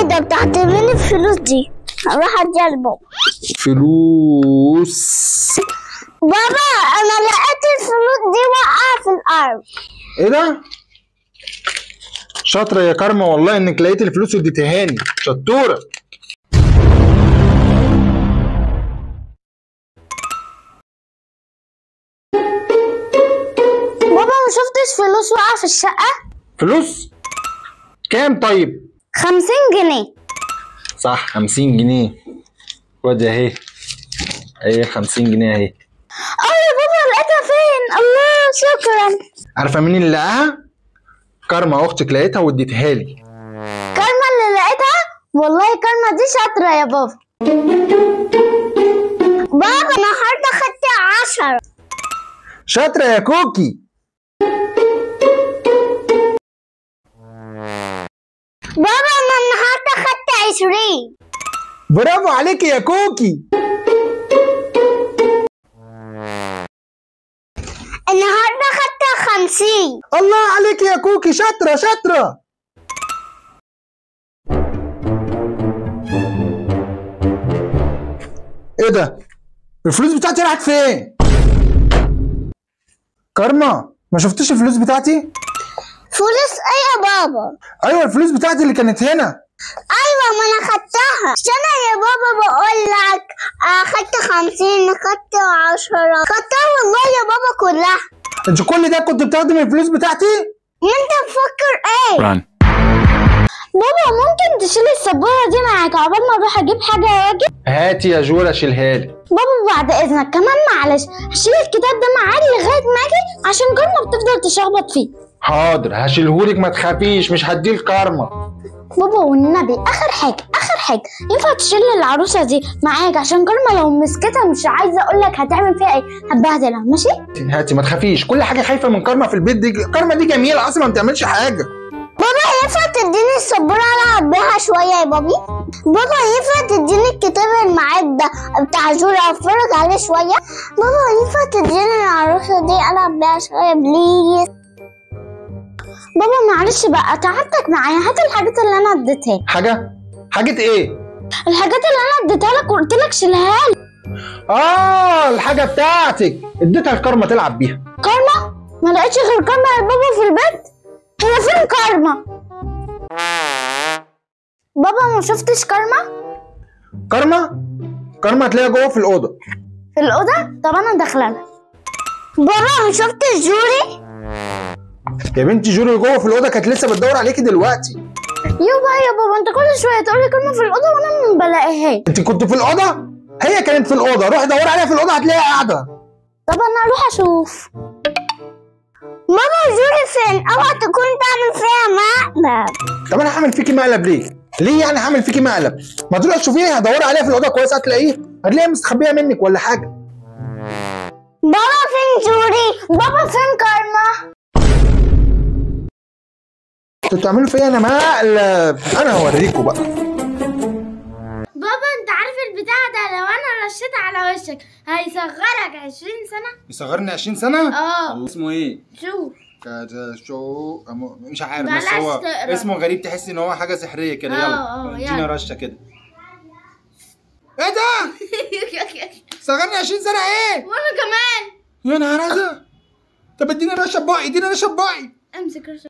ايه ده بتاعت مين الفلوس دي؟ هروح اديها لبابا. فلوس. بابا انا لقيت الفلوس دي واقعة في الارض. ايه ده؟ شاطرة يا كارما والله انك لقيت الفلوس واديتيها لي، شطورة. بابا ما شفتش فلوس واقعة في الشقة؟ فلوس؟ كام طيب؟ 50 جنيه. صح 50 جنيه. خد اهي. اهي 50 جنيه اهي. يا بابا لقيتها فين؟ الله شكرا. عارفة مين اللي لقاها؟ كارما اختك لقيتها واديتها لي. كارما اللي لقيتها؟ والله كارما دي شاطرة يا بابا. بابا النهارده خدت 10. شاطرة يا كوكي. بابا انا النهارده خدت 20. برافو عليكي يا كوكي. النهارده خدت 50. الله عليكي يا كوكي، شاطرة شاطرة. ايه ده؟ الفلوس بتاعتي راحت فين؟ كارما ما شفتيش الفلوس بتاعتي؟ فلوس ايه يا بابا؟ ايوه الفلوس بتاعتي اللي كانت هنا. ايوه ما انا خدتها. مش انا يا بابا بقول لك خدت 50 خدت 10 خدتها والله يا بابا كلها. انت كل ده كنت بتاخدي من الفلوس بتاعتي؟ انت مفكر ايه؟ Run. بابا ممكن تشيل السبورة دي معاك عقبال ما اروح اجيب حاجة واجي؟ هاتي يا جورة شيلها لي. بابا بعد اذنك كمان معلش هشيل الكتاب ده معاك لغاية ما اجي عشان كارما بتفضل تشخبط فيه. حاضر هشيلهولك ما تخافيش، مش هديه لكارما. بابا والنبي اخر حاجة ينفع تشيل العروسة دي معاك عشان كارما لو مسكتها مش عايزة اقولك هتعمل فيها ايه، هتبهدلها ماشي؟ هاتي ما تخافيش، كل حاجة خايفة من كارما في البيت دي، كارما دي جميلة اصلا ما بتعملش حاجة. بابا ينفع تديني السبورة العب بيها شوية يا بابي؟ بابا ينفع تديني الكتاب اللي معاك ده بتاع جورة اتفرج عليه شوية؟ بابا ينفع تديني العروسة دي العب بيها شوية بليز؟ بابا معلش بقى تعبتك معايا، هات الحاجات اللي انا اديتها لك. حاجة ايه؟ الحاجات اللي انا اديتها لك وقلت لك شيلها لي. الحاجة بتاعتك اديتها لكارما تلعب بيها. كارما؟ ما لقيتش غير كارما يا بابا في البيت؟ هي فين كارما؟ بابا ما شفتش كارما؟ كارما هتلاقيها جوه في الأوضة. في الأوضة؟ طب أنا داخلة لها. بابا ما شفتش جوري؟ يا بنتي جوري جوه في الأوضة، كانت لسه بتدور عليكي دلوقتي. يابا يا بابا أنت كل شوية تقولي كارما في الأوضة وأنا ما بلاقيهاش. أنت كنت في الأوضة؟ هي كانت في الأوضة، روحي دوري عليها في الأوضة هتلاقيها قاعدة. طب أنا أروح أشوف. ماما جوري فين؟ اوعى تكون تعمل فيها مقلب. طب انا هعمل فيكي مقلب ليه؟ ليه يعني هعمل فيكي مقلب؟ ما تروحي تشوفيها، دوري عليها في الاوضه كويس هتلاقيها مستخبيه منك ولا حاجه. بابا فين جوري؟ بابا فين كارما؟ انتوا بتعملوا فيا انا مقلب، انا هوريكم بقى. بابا انت عارف البتاع ده لو انا رشيت على وشك هيصغرك 20 سنة؟ يصغرني 20 سنة؟ اسمه ايه؟ شوف مش عارف بس هو تقرأ. اسمه غريب، تحس ان هو حاجة سحرية كده. يلا ادينا رشة كده. ايه ده؟ صغرني 20 سنة ايه؟ وانا كمان. يا نهار ازرق. طب اديني رشة ببقي، اديني رشة ببقي. امسك رشة